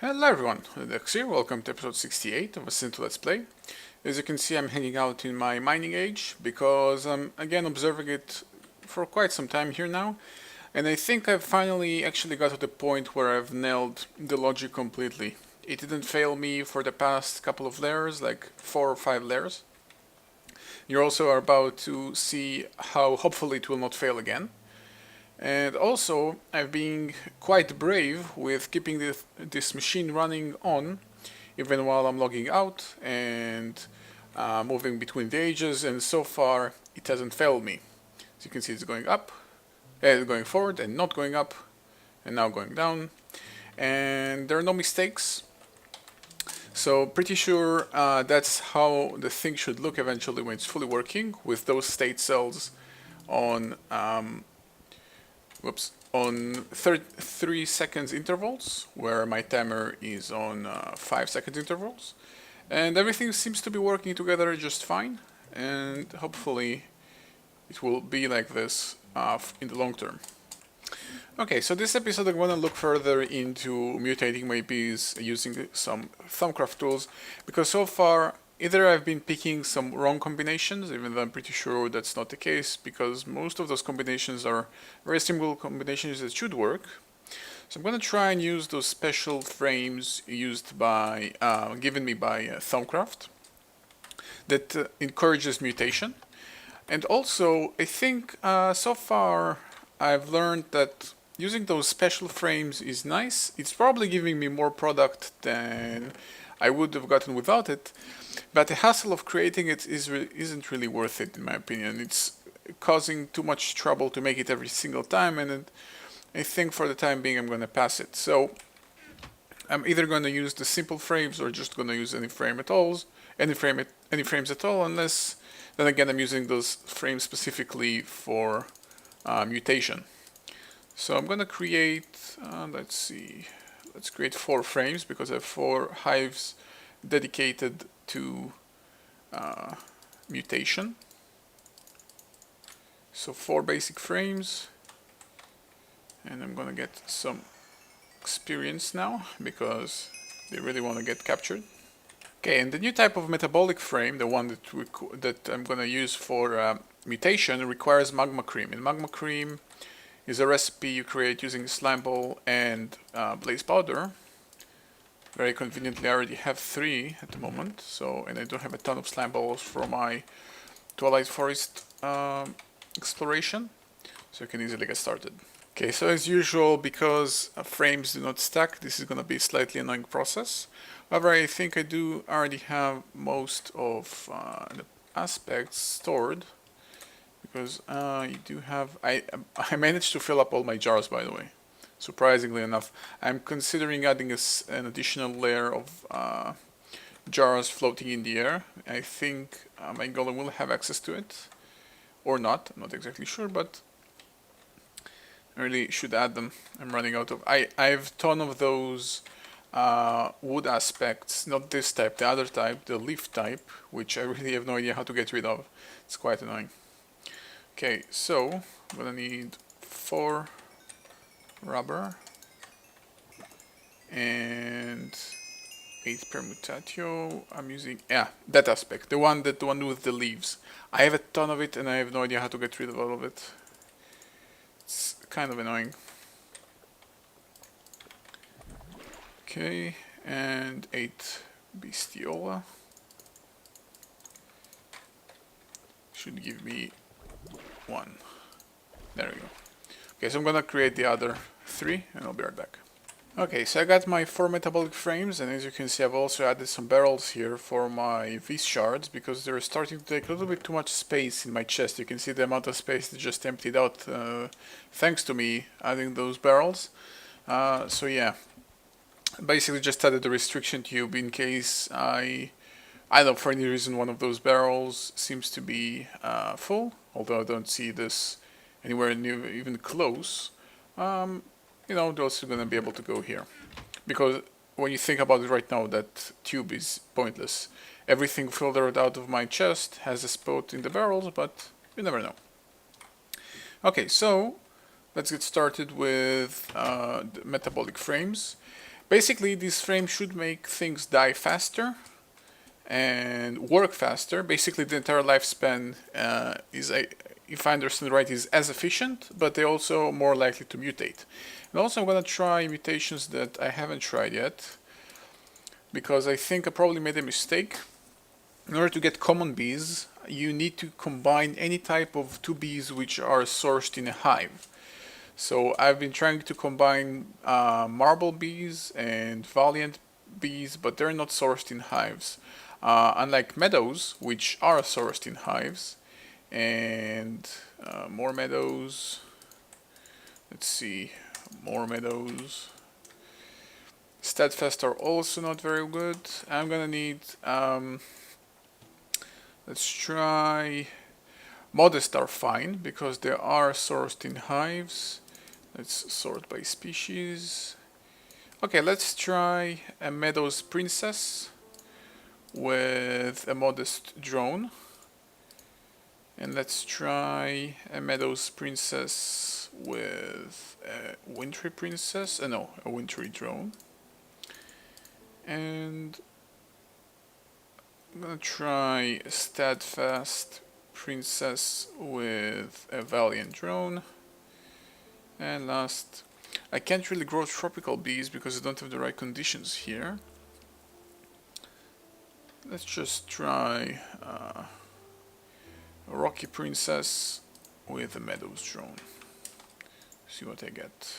Hello everyone, odedex here. Welcome to episode 68 of a Let's Play. As you can see, I'm hanging out in my mining age because I'm again observing it for quite some time here now, and I think I've finally actually got to the point where I've nailed the logic completely. It didn't fail me for the past couple of layers, like 4 or 5 layers. You also are about to see how hopefully it will not fail again. And also, I've been quite brave with keeping this machine running on, even while I'm logging out and moving between the ages, and so far it hasn't failed me. As you can see, it's going up, going forward, and not going up, and now going down. And there are no mistakes. So pretty sure that's how the thing should look eventually when it's fully working, with those state cells on on 3 seconds intervals, where my timer is on 5 seconds intervals, and everything seems to be working together just fine, and hopefully it will be like this in the long term. Okay, so this episode I'm going to look further into mutating my bees using some Thumbcraft tools, because so far either I've been picking some wrong combinations, even though I'm pretty sure that's not the case, because most of those combinations are very simple combinations that should work. So I'm going to try and use those special frames used by, given me by Thumbcraft, that encourages mutation. And also, I think so far I've learned that using those special frames is nice. It's probably giving me more product than I would have gotten without it, but the hassle of creating it isn't really worth it, in my opinion. It's causing too much trouble to make it every single time, and I think for the time being I'm going to pass it. So I'm either going to use the simple frames or just going to use any frames at all, unless then again I'm using those frames specifically for mutation. So I'm going to create, let's create 4 frames, because I have 4 hives dedicated to mutation. So 4 basic frames, and I'm going to get some experience now, because they really want to get captured. Okay, and the new type of metabolic frame, the one that I'm going to use for mutation, requires magma cream. And magma cream is a recipe you create using slime ball and blaze powder. Very conveniently, I already have 3 at the moment, and I don't have a ton of slime balls for my Twilight forest exploration, so I can easily get started. Okay, so as usual, because frames do not stack, this is going to be a slightly annoying process. However, I think I do already have most of the aspects stored, because I do have, I managed to fill up all my jars, by the way. Surprisingly enough, I'm considering adding an additional layer of jars floating in the air. I think my golem will have access to it, or not. I'm not exactly sure, but I really should add them. I'm running out of. I have a ton of those wood aspects, not this type, the other type, the leaf type, which I really have no idea how to get rid of. It's quite annoying. Okay, so I'm gonna need 4 rubber and 8 permutatio. I'm using that aspect, the one with the leaves. I have a ton of it and I have no idea how to get rid of all of it. It's kind of annoying. Okay, and 8 bestiola should give me 1. There we go. Okay, so I'm gonna create the other 3 and I'll be right back. Okay, so I got my 4 metabolic frames, and as you can see I've also added some barrels here for my Vis shards, because they're starting to take a little bit too much space in my chest. You can see the amount of space that just emptied out thanks to me adding those barrels. So yeah, basically just added a restriction tube in case I don't know, for any reason one of those barrels seems to be full, although I don't see this anywhere near even close. They're also going to be able to go here, because when you think about it right now, that tube is pointless. Everything filtered out of my chest has a spot in the barrels, but you never know. Okay, so let's get started with the metabolic frames. Basically, this frame should make things die faster and work faster. Basically, the entire lifespan if I understand right, is as efficient, but they're also more likely to mutate. And also, I'm going to try mutations that I haven't tried yet, because I think I probably made a mistake. In order to get common bees, you need to combine any type of two bees which are sourced in a hive. So I've been trying to combine marble bees and valiant bees, but they're not sourced in hives. Unlike meadows, which are sourced in hives, and more meadows. Let's see, more meadows. Steadfast are also not very good. I'm gonna need, let's try, modest are fine because they are sourced in hives. Let's sort by species. Okay, let's try a meadows princess with a modest drone. And let's try a meadows princess with a wintry princess. No, a wintry drone. And I'm gonna try a steadfast princess with a valiant drone. And last, I can't really grow tropical bees because I don't have the right conditions here. Let's just try a rocky princess with a meadows drone. See what I get.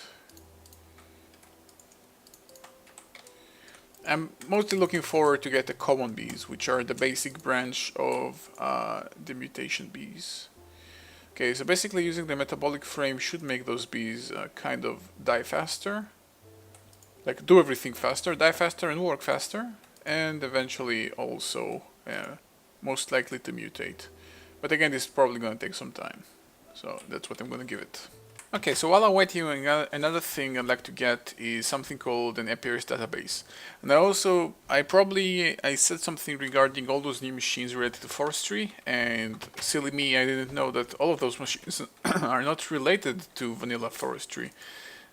I'm mostly looking forward to get the common bees, which are the basic branch of the mutation bees. Okay, so basically using the metabolic frame should make those bees kind of die faster. Like do everything faster, die faster and work faster. And eventually also most likely to mutate. But again, this is probably going to take some time. So that's what I'm going to give it. Okay, so while I'm waiting, another thing I'd like to get is something called an apiarist database. And I said something regarding all those new machines related to forestry, and silly me, I didn't know that all of those machines are not related to vanilla forestry.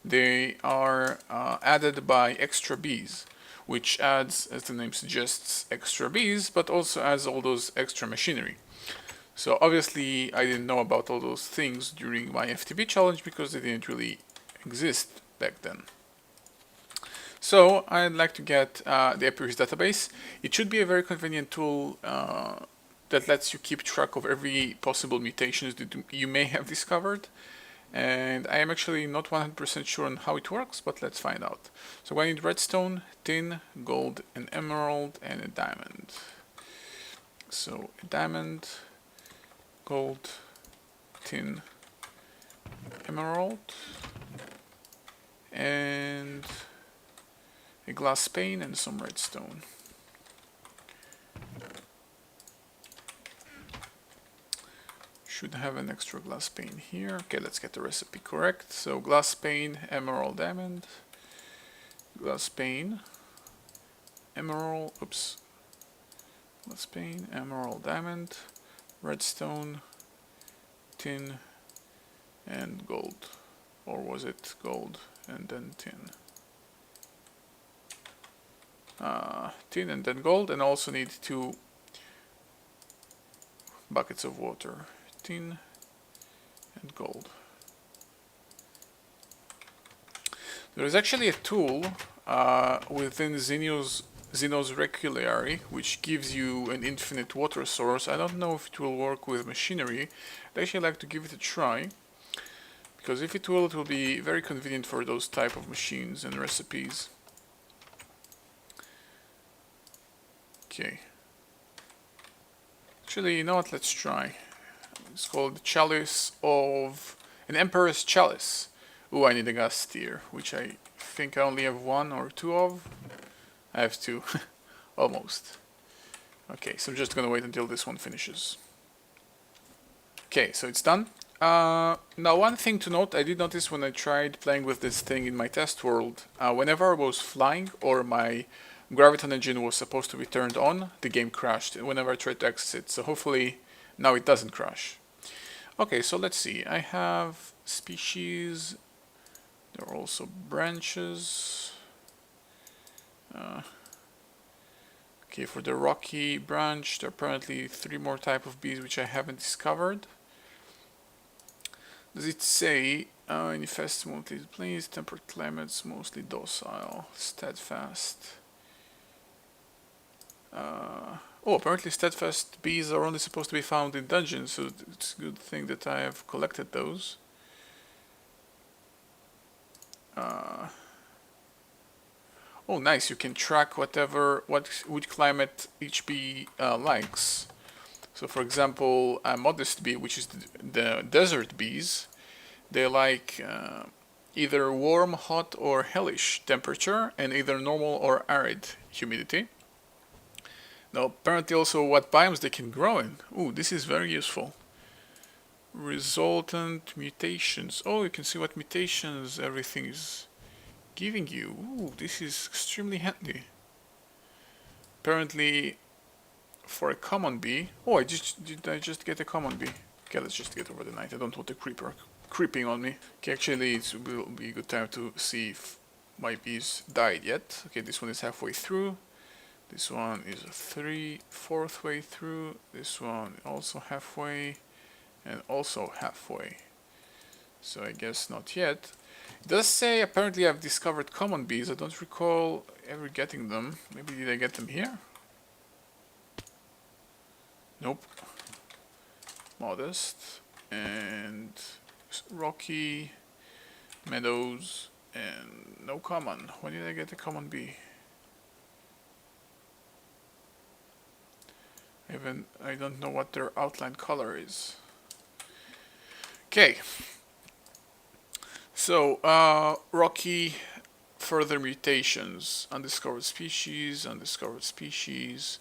They are added by extra bees, which adds, as the name suggests, extra bees, but also adds all those extra machinery. So obviously I didn't know about all those things during my FTP challenge because they didn't really exist back then. So I'd like to get the apiarist database. It should be a very convenient tool that lets you keep track of every possible mutations that you may have discovered. And I am actually not 100% sure on how it works, but let's find out. So I need redstone, tin, gold, an emerald, and a diamond. So a diamond, gold, tin, emerald, and a glass pane and some redstone. Should have an extra glass pane here. Okay, let's get the recipe correct. So glass pane, emerald, diamond, glass pane, emerald, glass pane, emerald, diamond, redstone, tin, and gold. Or was it gold and then tin? Tin and then gold, and also need 2 buckets of water. Tin and gold. There is actually a tool within Xeno's Reculeary which gives you an infinite water source. I don't know if it will work with machinery. I'd actually like to give it a try, because if it will be very convenient for those type of machines and recipes. Okay. Actually, you know what? Let's try. It's called the Chalice of an Emperor's Chalice. Ooh, I need a gas tier, which I think I only have 1 or 2 of. I have 2, almost. Okay, so I'm just gonna wait until this one finishes. Okay, so it's done. Now, one thing to note, I did notice when I tried playing with this thing in my test world, whenever I was flying or my graviton engine was supposed to be turned on, the game crashed whenever I tried to access it. So hopefully now it doesn't crash. Okay, so let's see. I have species. There are also branches. Okay, for the rocky branch, there are apparently 3 more type of bees which I haven't discovered. Does it say infest monthly plains, temperate climates, mostly docile, steadfast? Oh, apparently steadfast bees are only supposed to be found in dungeons, so it's a good thing that I have collected those. Oh, nice! You can track which climate each bee likes. So, for example, a modest bee, which is the desert bees, they like either warm, hot, or hellish temperature, and either normal or arid humidity. Now, apparently also what biomes they can grow in. Ooh, this is very useful. Resultant mutations. Oh, you can see what mutations everything is giving you. Ooh, this is extremely handy. Apparently, for a common bee. Oh, did I just get a common bee? Okay, let's just get over the night. I don't want a creeper creeping on me. Okay, actually, it will be a good time to see if my bees died yet. Okay, this one is halfway through. This one is 3/4 way through. This one also halfway, and also halfway. So I guess not yet. It does say apparently I've discovered common bees. I don't recall ever getting them. Maybe did I get them here? Nope. Modest and rocky meadows and no common. When did I get a common bee? Even I don't know what their outline color is. Okay. So, rocky further mutations. Undiscovered species, undiscovered species.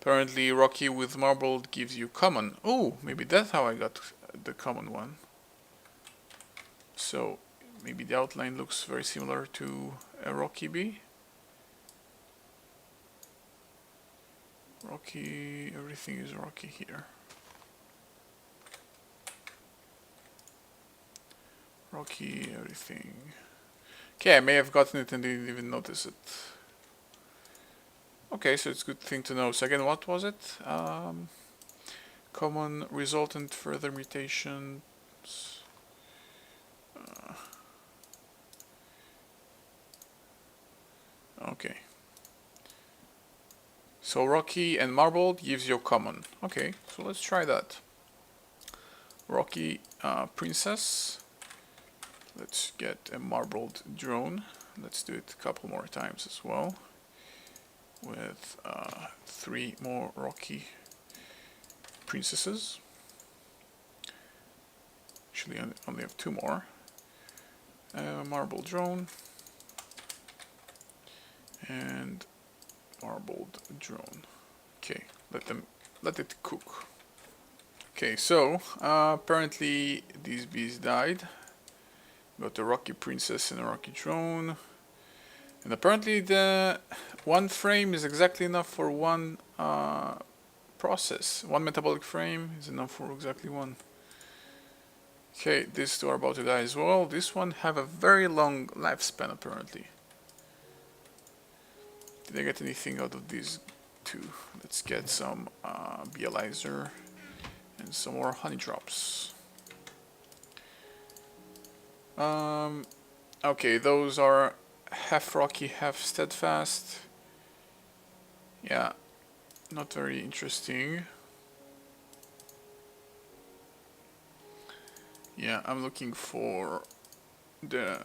Apparently rocky with marbled gives you common. Oh, maybe that's how I got the common one. So, maybe the outline looks very similar to a rocky bee. Rocky, everything is rocky here. Rocky, everything. Okay, I may have gotten it and didn't even notice it. Okay, so it's a good thing to know. So again, what was it? Common resultant further mutations. Okay. So rocky and marbled gives you common. Okay, so let's try that. Rocky princess. Let's get a marbled drone. Let's do it a couple more times as well. With 3 more rocky princesses. Actually, I only have 2 more. Marbled drone. And marbled drone. Okay, let it cook. Okay, so apparently these bees died. Got a rocky princess and a rocky drone. And apparently the 1 frame is exactly enough for 1 process. 1 metabolic frame is enough for exactly 1. Okay, these 2 are about to die as well. This one have a very long lifespan apparently. Did I get anything out of these 2? Let's get some Bializer and some more honey drops. Okay, those are half rocky, half steadfast. Yeah, not very interesting. Yeah, I'm looking for the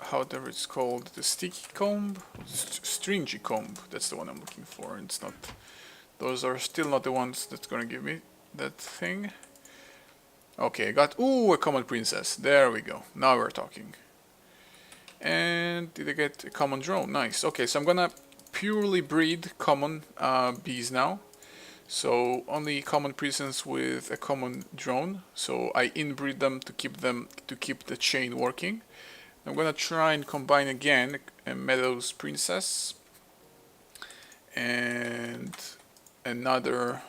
however it's called, the sticky comb, stringy comb. That's the one I'm looking for. And it's not. Those are still not the ones that's gonna give me that thing. Okay, I got a common princess. There we go. Now we're talking. And did I get a common drone? Nice. Okay, so I'm gonna purely breed common bees now. So only common princess with a common drone. So I inbreed them to keep the chain working. I'm gonna try and combine again a Meadows princess and another.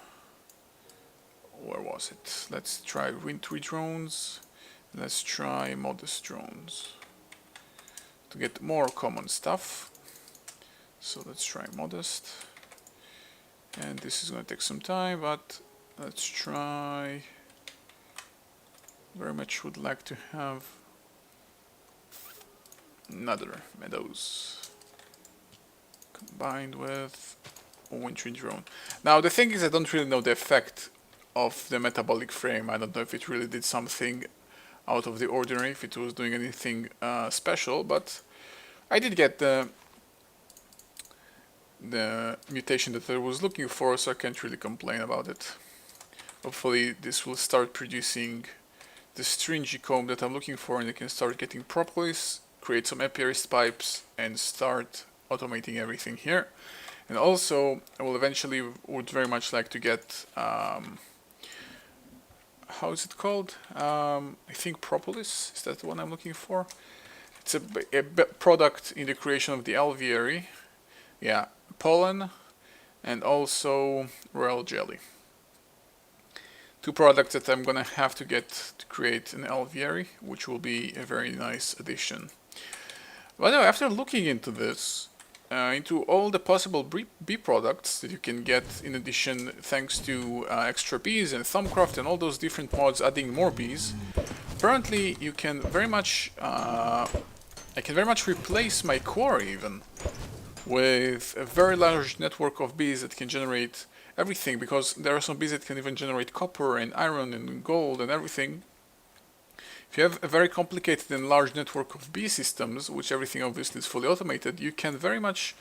Where was it? Let's try wintry drones. Let's try modest drones. to get more common stuff. So let's try modest. And this is going to take some time, but let's try. Very much would like to have another meadows combined with a wintry drone. Now the thing is, I don't really know the effect of the metabolic frame. I don't know if it really did something out of the ordinary, if it was doing anything special, but I did get the mutation that I was looking for, so I can't really complain about it. Hopefully this will start producing the stringy comb that I'm looking for, and I can start getting propolis, create some apiarist pipes, and start automating everything here. And also, I will eventually would very much like to get, how is it called? I think propolis, is that the one I'm looking for? It's a product in the creation of the alveary. Yeah, pollen and also royal jelly. Two products that I'm gonna have to get to create an alveary, which will be a very nice addition. But no, after looking into this, into all the possible bee products that you can get in addition, thanks to extra bees and Thumbcraft and all those different mods adding more bees, apparently you can very much, I can very much replace my quarry even with a very large network of bees that can generate everything, because there are some bees that can even generate copper and iron and gold and everything. If you have a very complicated and large network of bee systems, which everything obviously is fully automated, you can very much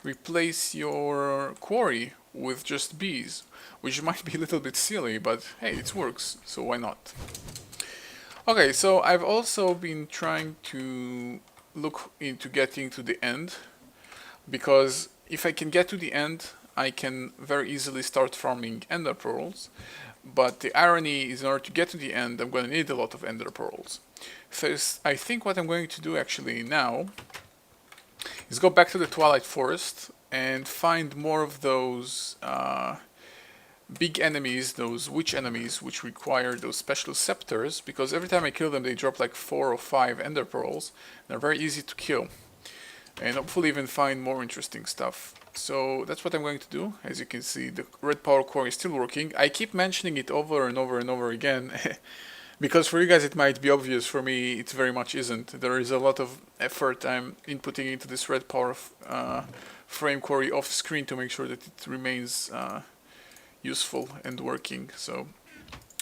replace your quarry with just bees, which might be a little bit silly, but hey, it works, so why not? Okay, so I've also been trying to look into getting to the end, because if I can get to the end, I can very easily start farming ender pearls. But the irony is, in order to get to the end, I'm going to need a lot of ender pearls. So I think what I'm going to do actually now is go back to the Twilight Forest and find more of those big enemies, those witch enemies, which require those special scepters, because every time I kill them, they drop like 4 or 5 ender pearls. They're very easy to kill, and hopefully even find more interesting stuff. So that's what I'm going to do. As you can see, the red power core is still working. I keep mentioning it over and over and over again because for you guys it might be obvious, for me it very much isn't. There is a lot of effort I'm inputting into this red power frame quarry off screen to make sure that it remains useful and working. So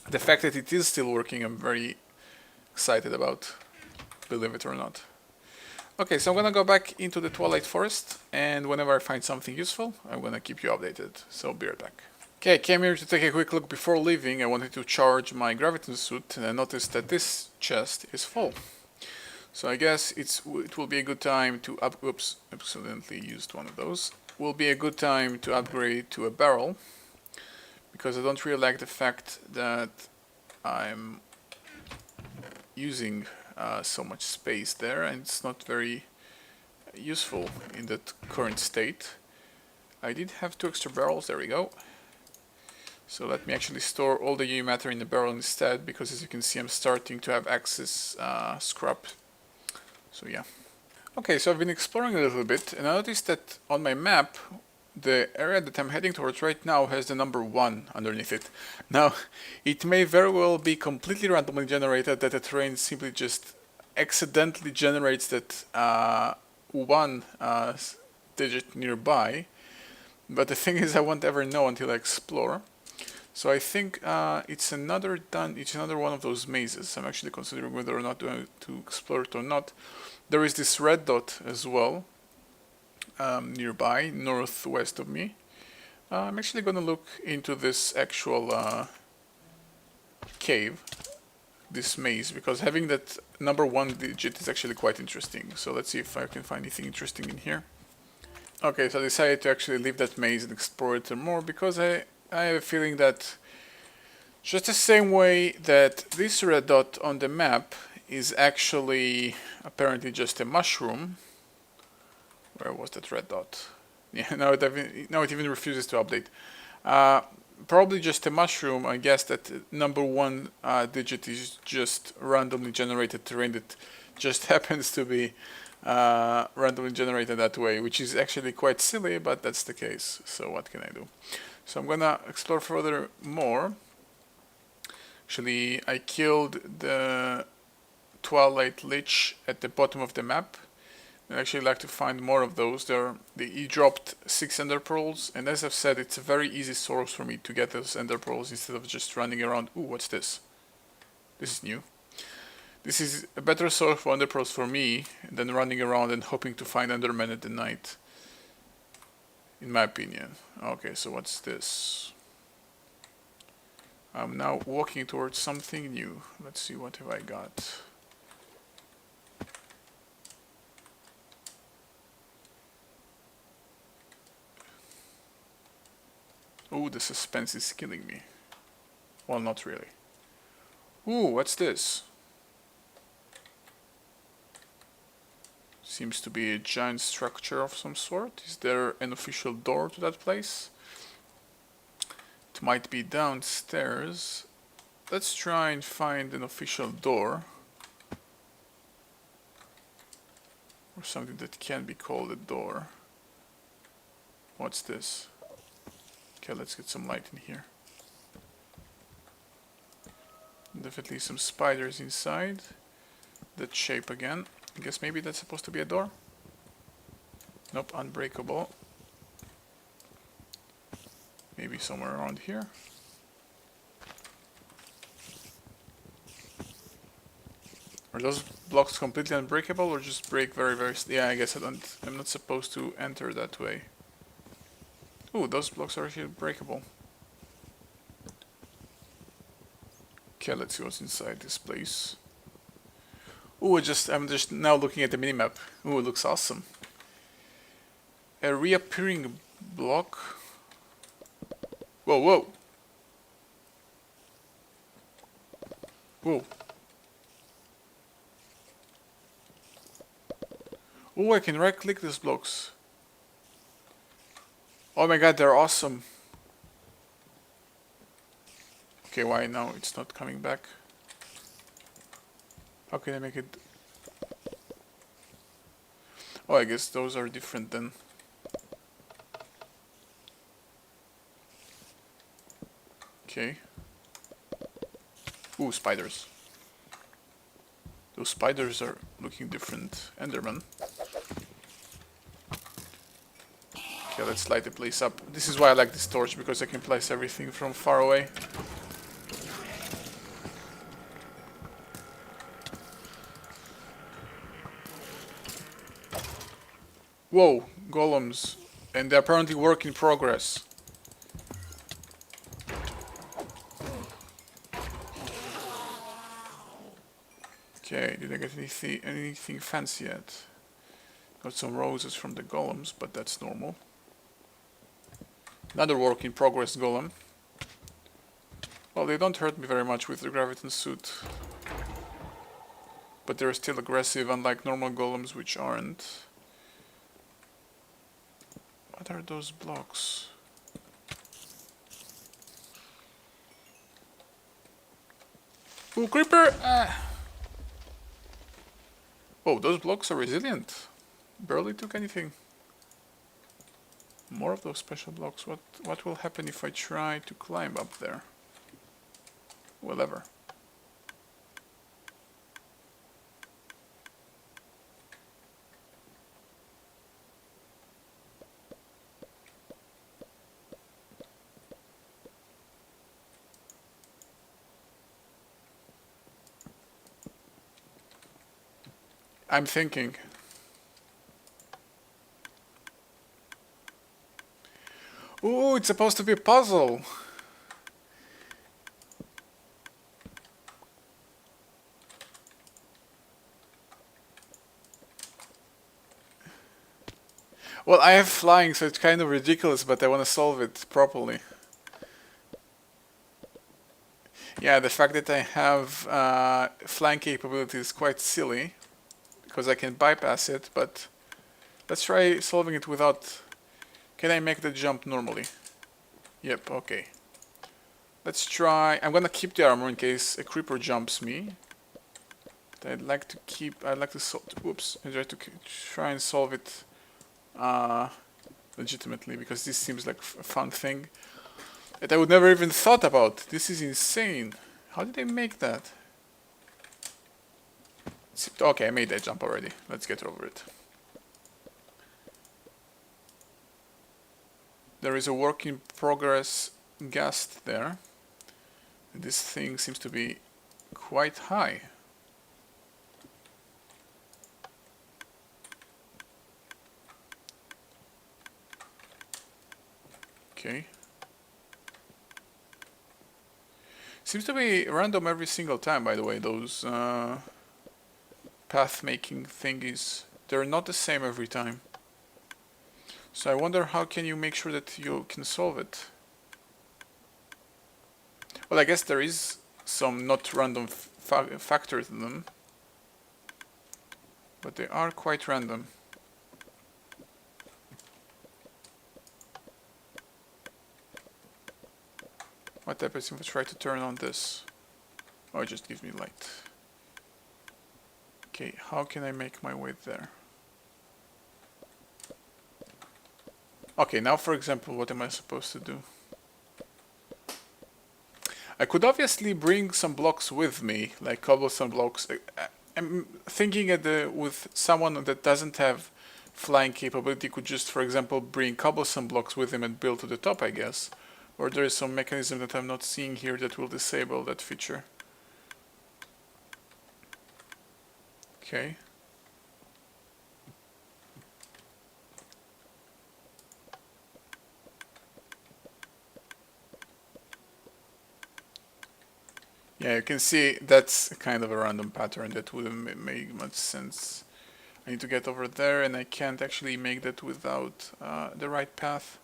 the fact that it is still working, I'm very excited about, believe it or not. Okay, so I'm gonna go back into the Twilight Forest, and whenever I find something useful, I'm gonna keep you updated, so be right back. Okay, I came here to take a quick look before leaving. I wanted to charge my graviton suit, and I noticed that this chest is full. So I guess it will be a good time to oops, accidentally used one of those. Will be a good time to upgrade to a barrel, because I don't really like the fact that I'm using so much space there, and it's not very useful in that current state. I did have 2 extra barrels, there we go. So let me actually store all the UV matter in the barrel instead, because as you can see I'm starting to have excess scrap. So yeah. Okay, so I've been exploring a little bit, and I noticed that on my map the area that I'm heading towards right now has the number 1 underneath it. Now, it may very well be completely randomly generated, that the terrain simply just accidentally generates that 1 digit nearby, but the thing is I won't ever know until I explore. So I think it's another one of those mazes. I'm actually considering whether or not to explore it or not. There is this red dot as well, nearby, northwest of me. I'm actually going to look into this actual cave, this maze, because having that number 1 digit is actually quite interesting. So let's see if I can find anything interesting in here. Okay, so I decided to actually leave that maze and explore it more, because I have a feeling that just the same way that this red dot on the map is actually apparently just a mushroom. Where was that red dot? Yeah, now it even refuses to update. Probably just a mushroom. I guess that number 1 digit is just randomly generated terrain that just happens to be randomly generated that way, which is actually quite silly, but that's the case. So what can I do? So I'm gonna explore further more. Actually, I killed the Twilight Lich at the bottom of the map. I'd actually like to find more of those. He dropped 6 ender pearls, and as I've said, it's a very easy source for me to get those ender pearls instead of just running around. Ooh, what's this? This is new. This is a better source for ender pearls for me than running around and hoping to find endermen at the night, in my opinion. Okay, so what's this? I'm now walking towards something new. Let's see, what have I got? Ooh, the suspense is killing me. Well, not really. Ooh, what's this? Seems to be a giant structure of some sort. Is there an official door to that place? It might be downstairs. Let's try and find an official door. Or something that can be called a door. What's this? Okay, let's get some light in here. Definitely some spiders inside. That shape again. I guess maybe that's supposed to be a door? Nope, unbreakable. Maybe somewhere around here. Are those blocks completely unbreakable or just break very, very... Yeah, I guess I'm not supposed to enter that way. Ooh, those blocks are actually breakable. Okay, let's see what's inside this place. Ooh, I'm just now looking at the minimap. Ooh, it looks awesome. A reappearing block. Whoa, whoa. Whoa. Ooh, I can right-click these blocks. Oh my god, they're awesome. Okay, why now it's not coming back? How can I make it? Oh, I guess those are different then. Okay. Ooh, spiders. Those spiders are looking different. Enderman. Okay, let's light the place up. This is why I like this torch, because I can place everything from far away. Whoa, golems. And they're apparently work in progress. Okay, did I get anything fancy yet? Got some roses from the golems, but that's normal. Another work in progress golem. Well, they don't hurt me very much with the graviton suit. But they're still aggressive, unlike normal golems, which aren't. What are those blocks? Ooh, creeper! Ah. Oh, those blocks are resilient. Barely took anything. More of those special blocks. What will happen if I try to climb up there? Well, ever. I'm thinking. Ooh, it's supposed to be a puzzle. Well, I have flying, so it's kind of ridiculous, but I want to solve it properly. Yeah, the fact that I have flying capability is quite silly, because I can bypass it, but let's try solving it without... Can I make the jump normally? Yep, okay. Let's try... I'm gonna keep the armor in case a creeper jumps me. that I'd like to keep. I'd like to whoops. I try and solve it legitimately, because this seems like a fun thing that I would never even thought about. This is insane. How did they make that? Okay, I made that jump already. Let's get over it. There is a work in progress gust there. This thing seems to be quite high. Okay. Seems to be random every single time, by the way, those path making thingies. They're not the same every time. So I wonder, how can you make sure that you can solve it? Well, I guess there is some not random factor to them, but they are quite random. What happens if I try to turn on this? Oh, it just gives me light. Okay, how can I make my way there? Okay, now for example, what am I supposed to do? I could obviously bring some blocks with me, like cobblestone blocks. I'm thinking that with someone that doesn't have flying capability could just, for example, bring cobblestone blocks with him and build to the top, I guess. Or there is some mechanism that I'm not seeing here that will disable that feature. Okay. Yeah, you can see that's kind of a random pattern that wouldn't make much sense. I need to get over there, and I can't actually make that without the right path.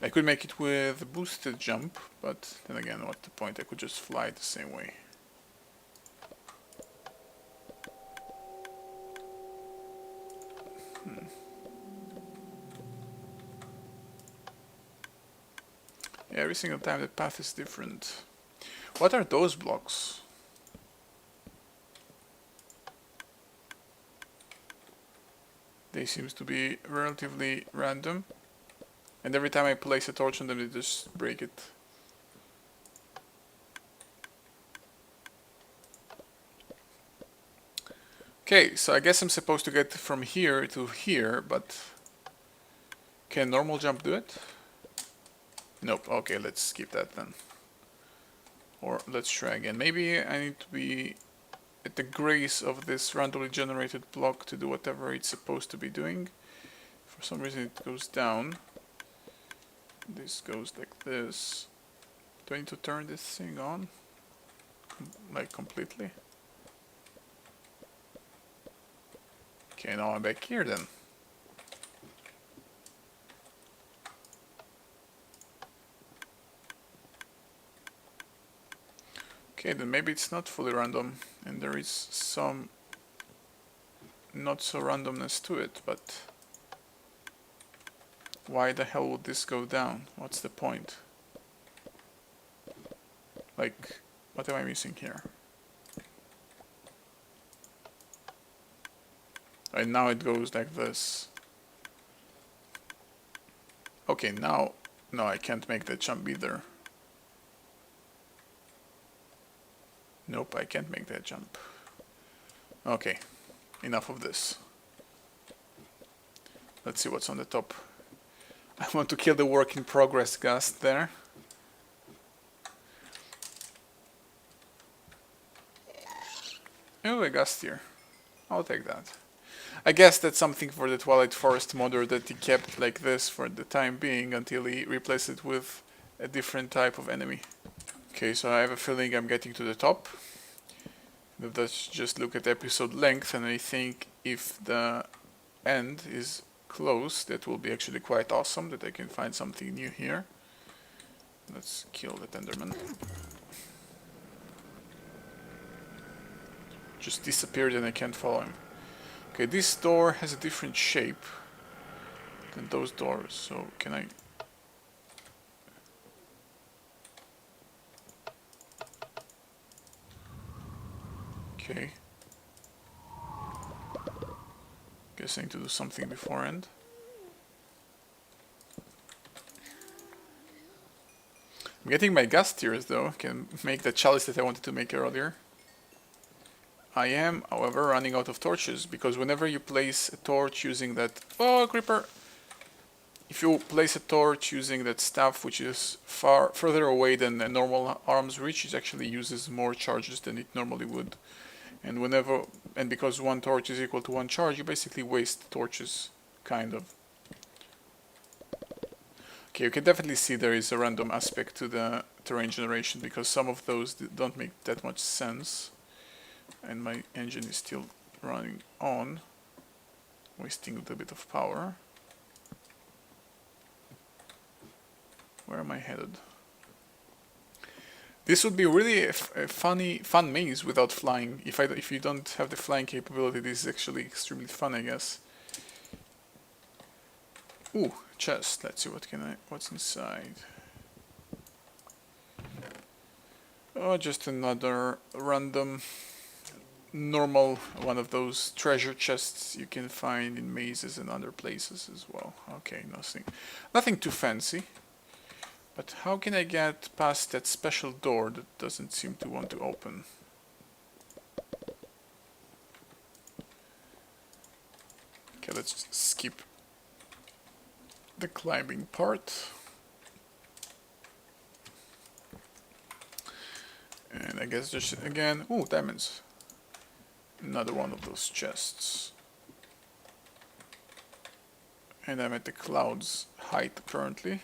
I could make it with a boosted jump, but then again, what's the point? I could just fly the same way. Yeah, every single time the path is different. What are those blocks? They seem to be relatively random. And every time I place a torch on them, they just break it. Okay, so I guess I'm supposed to get from here to here, but can normal jump do it? Nope. Okay, let's skip that then. Or let's try again. Maybe I need to be at the grace of this randomly generated block to do whatever it's supposed to be doing. For some reason it goes down. This goes like this. Do I need to turn this thing on? Like completely? Okay, now I'm back here then. Okay, then maybe it's not fully random and there is some not so randomness to it, but why the hell would this go down? What's the point? Like, what am I missing here? And now it goes like this. Okay, now, no, I can't make that jump either. Nope, I can't make that jump. Okay, enough of this. Let's see what's on the top. I want to kill the work in progress gust there. Oh, a gust here. I'll take that. I guess that's something for the Twilight Forest modder that he kept like this for the time being until he replaced it with a different type of enemy. Okay, so I have a feeling I'm getting to the top. Let's just look at episode length, and I think if the end is close, that will be actually quite awesome, that I can find something new here. Let's kill the Enderman. Just disappeared and I can't follow him. Okay, this door has a different shape than those doors, so can I... Okay, Guess I need to do something beforehand. I'm getting my gas tiers though. Can make the chalice that I wanted to make earlier. I am, however, running out of torches because whenever you place a torch using that... Oh, creeper! If you place a torch using that staff, which is far further away than a normal arm's reach, it actually uses more charges than it normally would. And because one torch is equal to one charge, you basically waste torches, kind of. Okay, you can definitely see there is a random aspect to the terrain generation because some of those don't make that much sense. And my engine is still running on, wasting a little bit of power. Where am I headed? This would be really a fun maze without flying. If you don't have the flying capability, this is actually extremely fun, I guess. Ooh, chest. Let's see what's inside. Oh, just another random, normal one of those treasure chests you can find in mazes and other places as well. Okay, nothing too fancy. But how can I get past that special door that doesn't seem to want to open? Okay, let's just skip the climbing part. And I guess just again... Ooh, diamonds. Another one of those chests. And I'm at the cloud's height currently.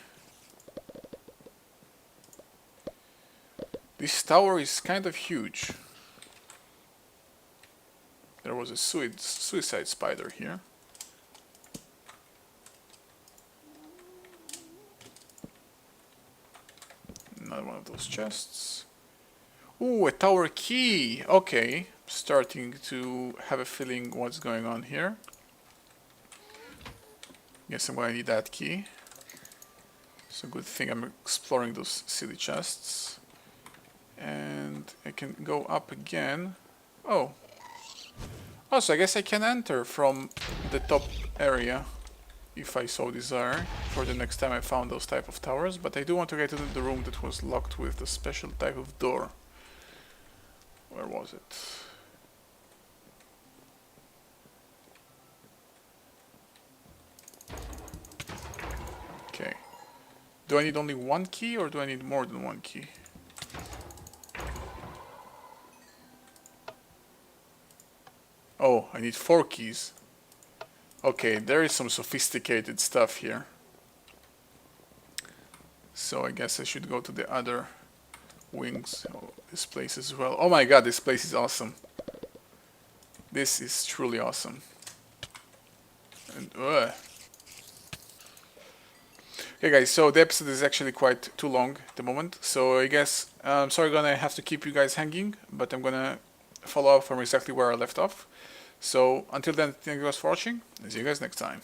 This tower is kind of huge. There was a suicide spider here. Another one of those chests. Ooh, a tower key! Okay, starting to have a feeling what's going on here. Guess I'm gonna need that key. It's a good thing I'm exploring those silly chests. And I can go up again. Oh. Oh, so I guess I can enter from the top area if I so desire for the next time I found those type of towers, but I do want to get into the room that was locked with a special type of door. Where was it? Okay. Do I need only one key or do I need more than one key? Oh, I need 4 keys. Okay, there is some sophisticated stuff here. So I guess I should go to the other wings of this place as well. Oh my god, this place is awesome. This is truly awesome. And okay guys, so the episode is actually quite too long at the moment. So I guess I'm sorry gonna have to keep you guys hanging, but I'm gonna follow up from exactly where I left off. So until then, thank you guys for watching, and see you guys next time.